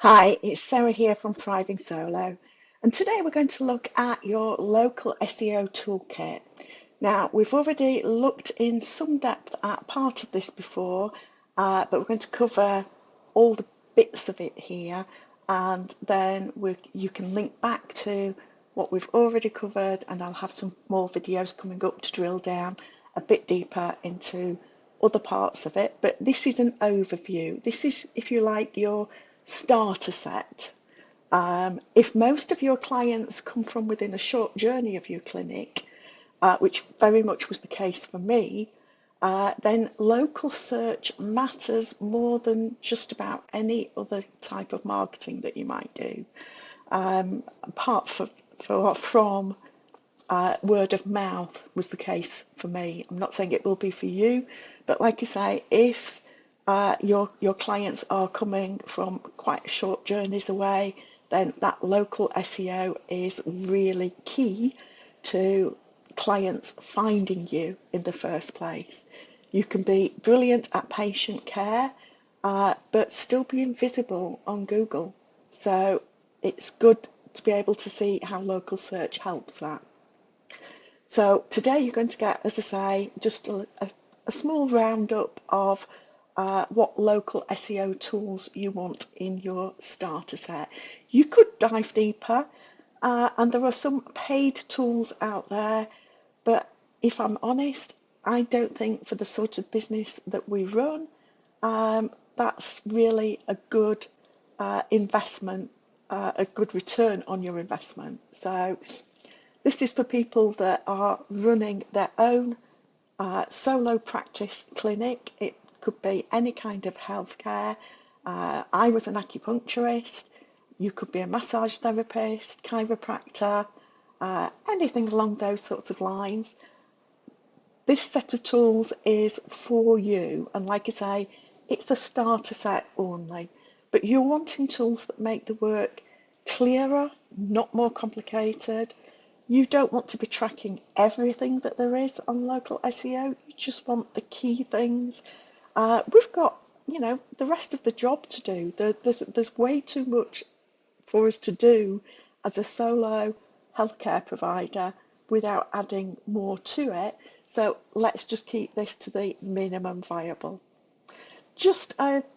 Hi, it's Sarah here from Thriving Solo, and today we're going to look at your local SEO toolkit. Now, we've already looked in some depth at part of this before, but we're going to cover all the bits of it here, and then you can link back to what we've already covered, and I'll have some more videos coming up to drill down a bit deeper into other parts of it. But this is an overview. This is, if you like, your starter set. If most of your clients come from within a short journey of your clinic, which very much was the case for me, then local search matters more than just about any other type of marketing that you might do. Apart from word of mouth was the case for me. I'm not saying it will be for you, but like I say, if your clients are coming from quite short journeys away, then that local SEO is really key to clients finding you in the first place. You can be brilliant at patient care, but still be invisible on Google. So it's good to be able to see how local search helps that. So today you're going to get, as I say, just a small roundup of what local SEO tools you want in your starter set. You could dive deeper, and there are some paid tools out there, but if I'm honest, I don't think for the sort of business that we run, that's really a good investment, a good return on your investment. So this is for people that are running their own solo practice clinic. It could be any kind of healthcare. I was an acupuncturist. You could be a massage therapist, chiropractor, anything along those sorts of lines. This set of tools is for you. And like I say, it's a starter set only. But you're wanting tools that make the work clearer, not more complicated. You don't want to be tracking everything that there is on local SEO. You just want the key things. We've got, the rest of the job to do. There's way too much for us to do as a solo healthcare provider without adding more to it. So let's just keep this to the minimum viable. Just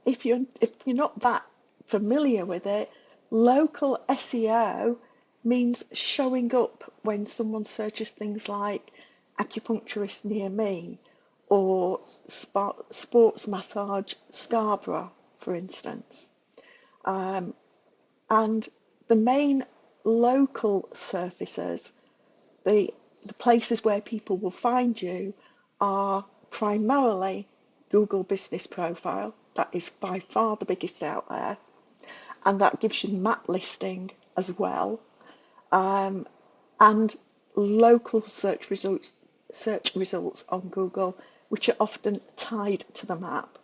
if you're not that familiar with it, local SEO means showing up when someone searches things like acupuncturist near me or sports massage Scarborough, for instance. And the main local surfaces, the places where people will find you, are primarily Google Business Profile. That is by far the biggest out there. And that gives you map listing as well. And local search results on Google, which are often tied to the map.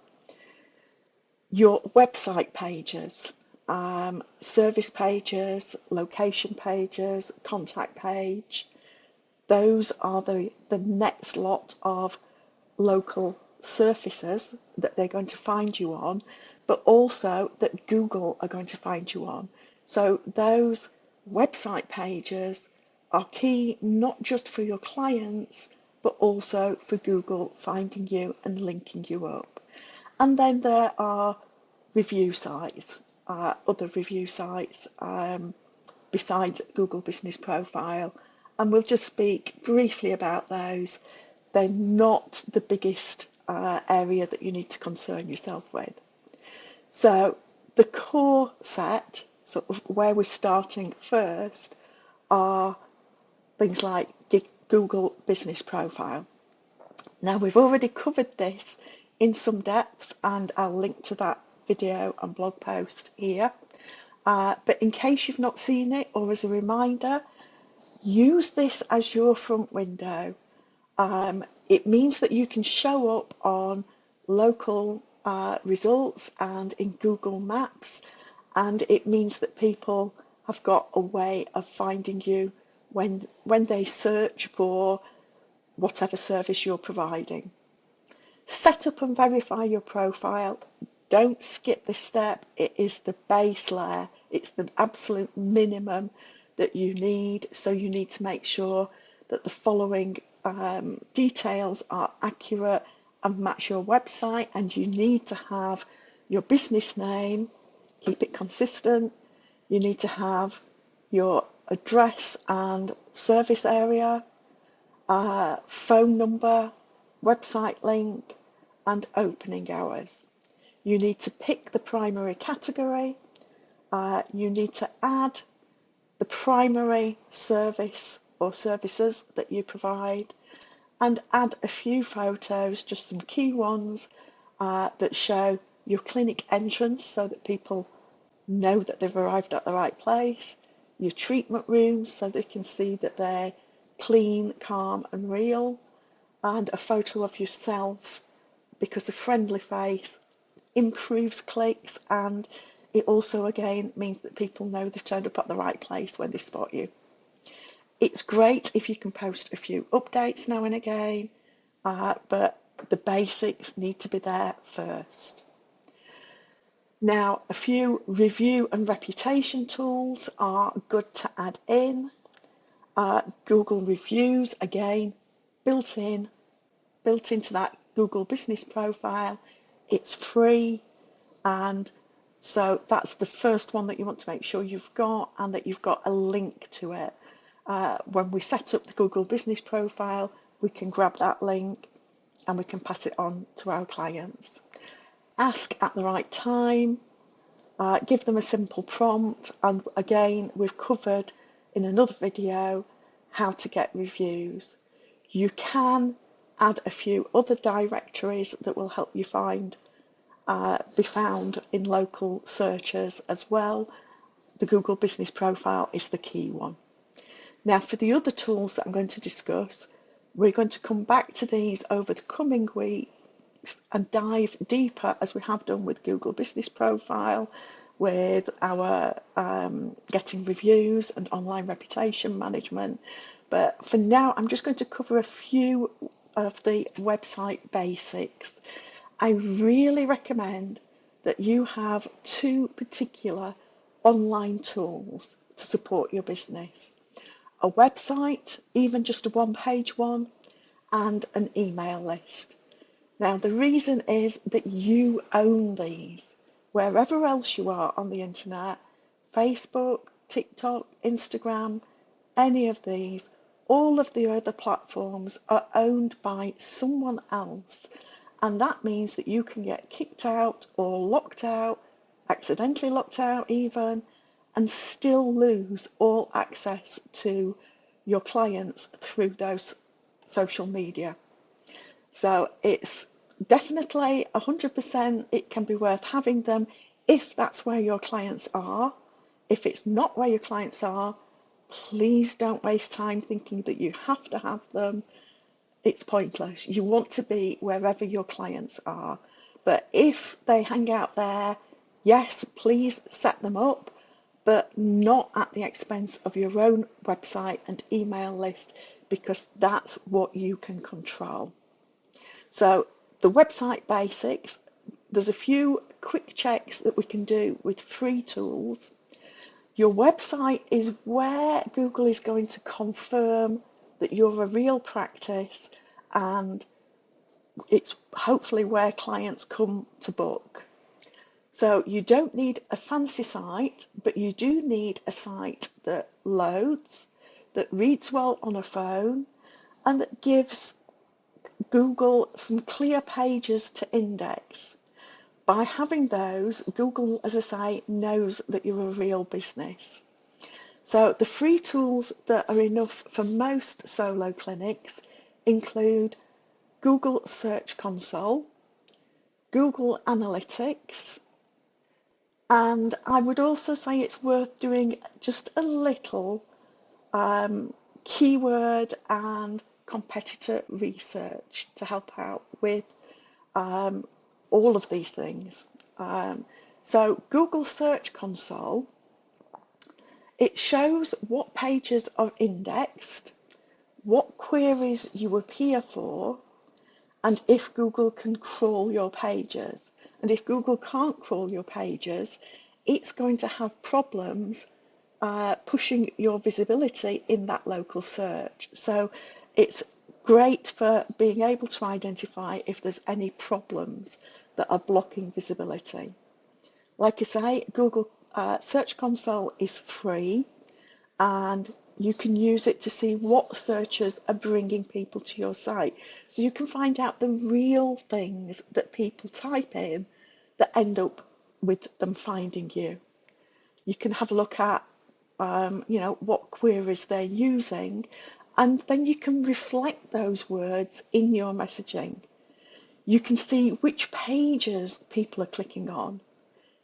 Your website pages, service pages, location pages, contact page, those are the next lot of local surfaces that they're going to find you on, but also that Google are going to find you on. So those website pages are key not just for your clients, but also for Google finding you and linking you up. And then there are review sites, other review sites besides Google Business Profile. And we'll just speak briefly about those. They're not the biggest area that you need to concern yourself with. So the core set, sort of where we're starting first, are things like Google Business Profile. Now, we've already covered this in some depth, and I'll link to that video and blog post here. But in case you've not seen it, or as a reminder, use this as your front window. It means that you can show up on local results and in Google Maps, and it means that people have got a way of finding you when they search for whatever service you're providing. Set up and verify your profile. Don't skip this step. It is the base layer. It's the absolute minimum that you need. So you need to make sure that the following details are accurate and match your website, and you need to have your business name, keep it consistent. You need to have your address and service area, phone number, website link, and opening hours. You need to pick the primary category. You need to add the primary service or services that you provide, and add a few photos, just some key ones that show your clinic entrance so that people know that they've arrived at the right place, your treatment rooms so they can see that they're clean, calm and real, and a photo of yourself, because a friendly face improves clicks, and it also again means that people know they've turned up at the right place when they spot you. It's great if you can post a few updates now and again, but the basics need to be there first. Now, a few review and reputation tools are good to add in. Google reviews, again, built into that Google business profile. It's free, and so that's the first one that you want to make sure you've got, and that you've got a link to it. When we set up the Google business profile, we can grab that link and we can pass it on to our clients. Ask at the right time, give them a simple prompt, and again, we've covered in another video how to get reviews. You can add a few other directories that will help you be found in local searches as well. The Google business profile is the key one. Now, for the other tools that I'm going to discuss, we're going to come back to these over the coming weeks and dive deeper, as we have done with Google business profile, with our getting reviews and online reputation management. But for now, I'm just going to cover a few of the website basics. I really recommend that you have two particular online tools to support your business: a website, even just a one-page one, and an email list. Now, the reason is that you own these. Wherever else you are on the internet, Facebook, TikTok, Instagram, any of these, all of the other platforms are owned by someone else. And that means that you can get kicked out or locked out, accidentally locked out even, and still lose all access to your clients through those social media. So it's definitely 100%, it can be worth having them if that's where your clients are. If it's not where your clients are, please don't waste time thinking that you have to have them. It's pointless. You want to be wherever your clients are. But if they hang out there, yes, please set them up, but not at the expense of your own website and email list, because that's what you can control. So the website basics, there's a few quick checks that we can do with free tools. Your website is where Google is going to confirm that you're a real practice, and it's hopefully where clients come to book. So you don't need a fancy site, but you do need a site that loads, that reads well on a phone, and that gives Google some clear pages to index. By having those, Google, as I say, knows that you're a real business. So the free tools that are enough for most solo clinics include Google Search Console, Google Analytics, and I would also say it's worth doing just a little keyword and competitor research to help out with all of these things. So Google Search Console, it shows what pages are indexed, what queries you appear for, and if Google can crawl your pages. And if Google can't crawl your pages, it's going to have problems pushing your visibility in that local search. So it's great for being able to identify if there's any problems that are blocking visibility. Like I say, Google Search Console is free, and you can use it to see what searches are bringing people to your site. So you can find out the real things that people type in that end up with them finding you. You can have a look at what queries they're using, and then you can reflect those words in your messaging. You can see which pages people are clicking on.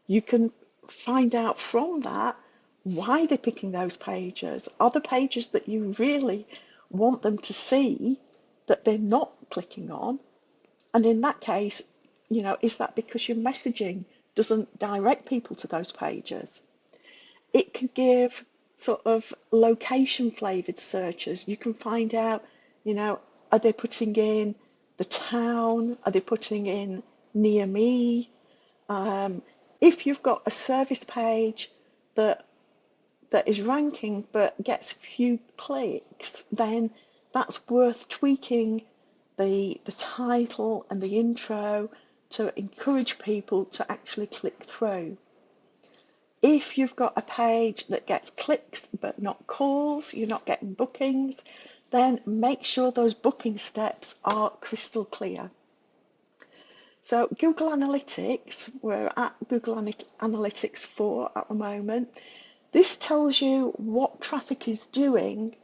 You can find out from that why they're picking those pages. Are the pages that you really want them to see that they're not clicking on? And in that case, is that because your messaging doesn't direct people to those pages? It can give sort of location flavored searches. You can find out, are they putting in the town? Are they putting in near me? If you've got a service page that is ranking but gets few clicks, then that's worth tweaking the title and the intro to encourage people to actually click through. If you've got a page that gets clicks but not calls, you're not getting bookings, then make sure those booking steps are crystal clear. So Google Analytics, we're at Google Analytics 4 at the moment. This tells you what traffic is doing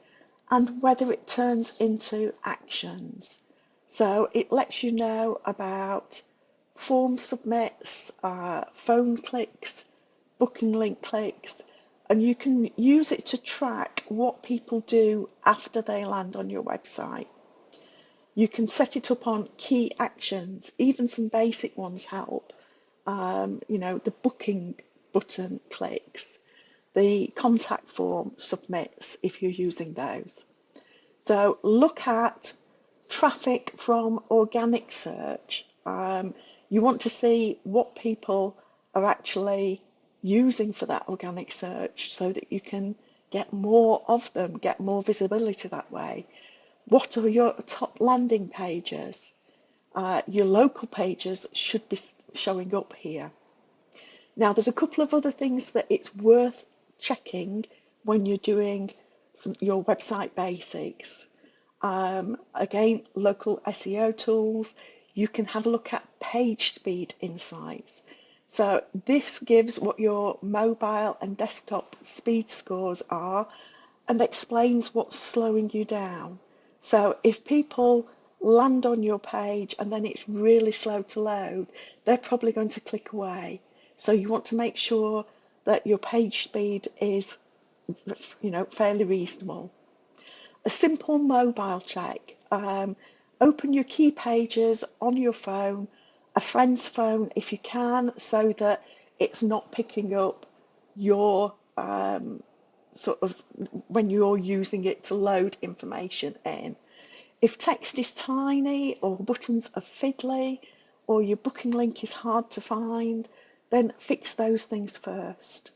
and whether it turns into actions. So it lets you know about form submits, phone clicks, booking link clicks, and you can use it to track what people do after they land on your website. You can set it up on key actions, even some basic ones help. The booking button clicks, the contact form submits if you're using those. So look at traffic from organic search. You want to see what people are actually using for that organic search so that you can get more of them, get more visibility that way. What are your top landing pages? Your local pages should be showing up here. Now, there's a couple of other things that it's worth checking when you're doing your website basics. Again, local SEO tools. You can have a look at PageSpeed Insights. So this gives what your mobile and desktop speed scores are and explains what's slowing you down. So if people land on your page and then it's really slow to load, they're probably going to click away. So you want to make sure that your page speed is, fairly reasonable. A simple mobile check. Open your key pages on your phone, a friend's phone if you can, so that it's not picking up your sort of when you're using it to load information in. If text is tiny or buttons are fiddly or your booking link is hard to find, then fix those things first.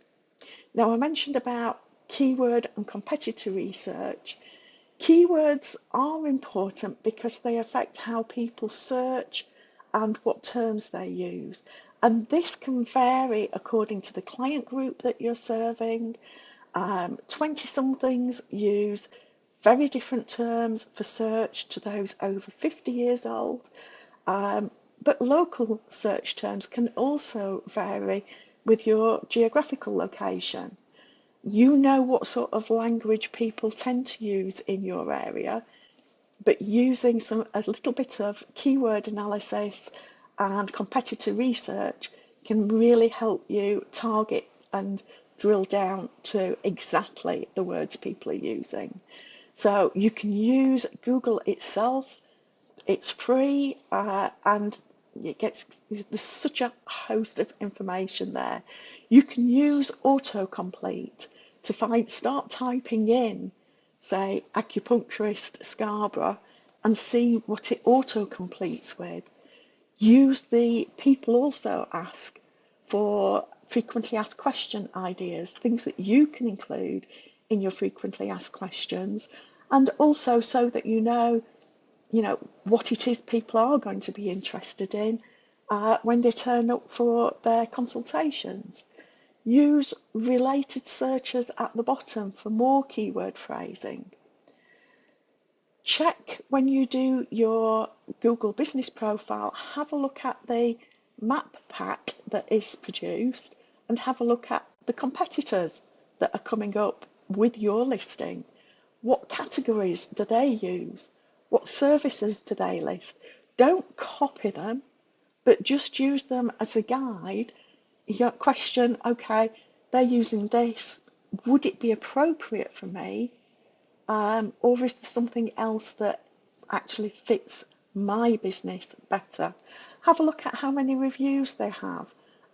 Now, I mentioned about keyword and competitor research. Keywords are important because they affect how people search and what terms they use. And this can vary according to the client group that you're serving. 20-somethings use very different terms for search to those over 50 years old. But local search terms can also vary with your geographical location. You know what sort of language people tend to use in your area, but using a little bit of keyword analysis and competitor research can really help you target and drill down to exactly the words people are using. So you can use Google itself. It's free and there's such a host of information there. You can use autocomplete to start typing in, say, acupuncturist Scarborough, and see what it auto-completes with. Use the people also ask for frequently asked question ideas, things that you can include in your frequently asked questions, and also so that you know what it is people are going to be interested in when they turn up for their consultations. Use related searches at the bottom for more keyword phrasing. Check when you do your Google business profile, have a look at the map pack that is produced and have a look at the competitors that are coming up with your listing. What categories do they use? What services do they list? Don't copy them, but just use them as a guide. You question, okay, they're using this. Would it be appropriate for me? Or is there something else that actually fits my business better? Have a look at how many reviews they have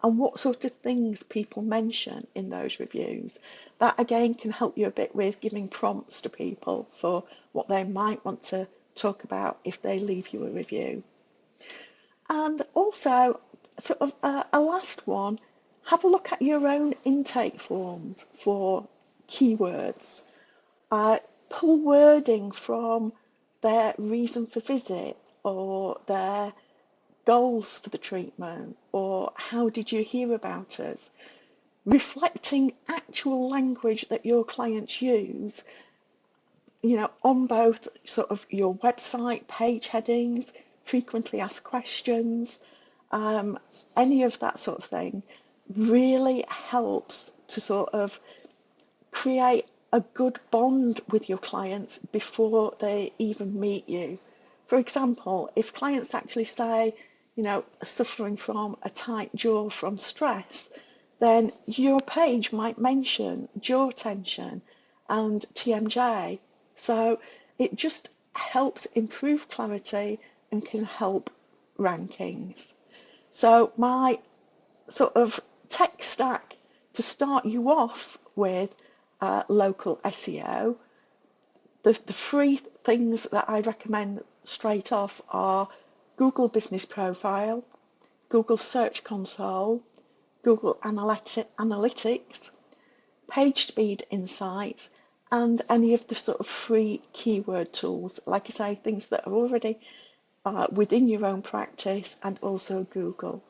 and what sort of things people mention in those reviews. That again can help you a bit with giving prompts to people for what they might want to talk about if they leave you a review. And also, sort of a last one, have a look at your own intake forms for keywords. Pull wording from their reason for visit or their goals for the treatment or how did you hear about us, reflecting actual language that your clients use, on both sort of your website, page headings, frequently asked questions, any of that sort of thing really helps to sort of create a good bond with your clients before they even meet you. For example, if clients actually say, suffering from a tight jaw from stress, then your page might mention jaw tension and TMJ. So it just helps improve clarity and can help rankings. So my sort of tech stack to start you off with local SEO, the three things that I recommend straight off are Google Business Profile, Google Search Console, Google Analytics, PageSpeed Insights, and any of the sort of free keyword tools, like I say, things that are already within your own practice and also Google.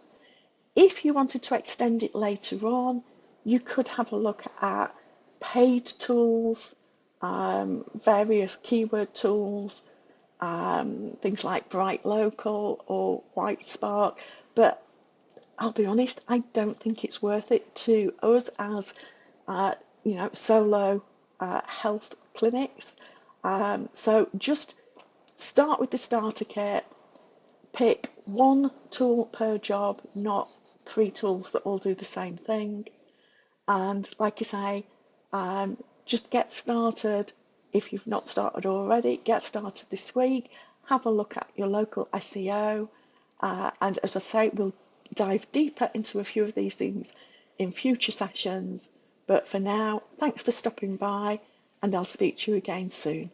If you wanted to extend it later on, you could have a look at paid tools, various keyword tools, things like Bright Local or White Spark, but I'll be honest, I don't think it's worth it to us as solo health clinics. So just start with the starter kit, pick one tool per job, not 3 tools that all do the same thing. And like I say, just get started. If you've not started already, get started this week. Have a look at your local SEO. And as I say, we'll dive deeper into a few of these things in future sessions. But for now, thanks for stopping by, and I'll speak to you again soon.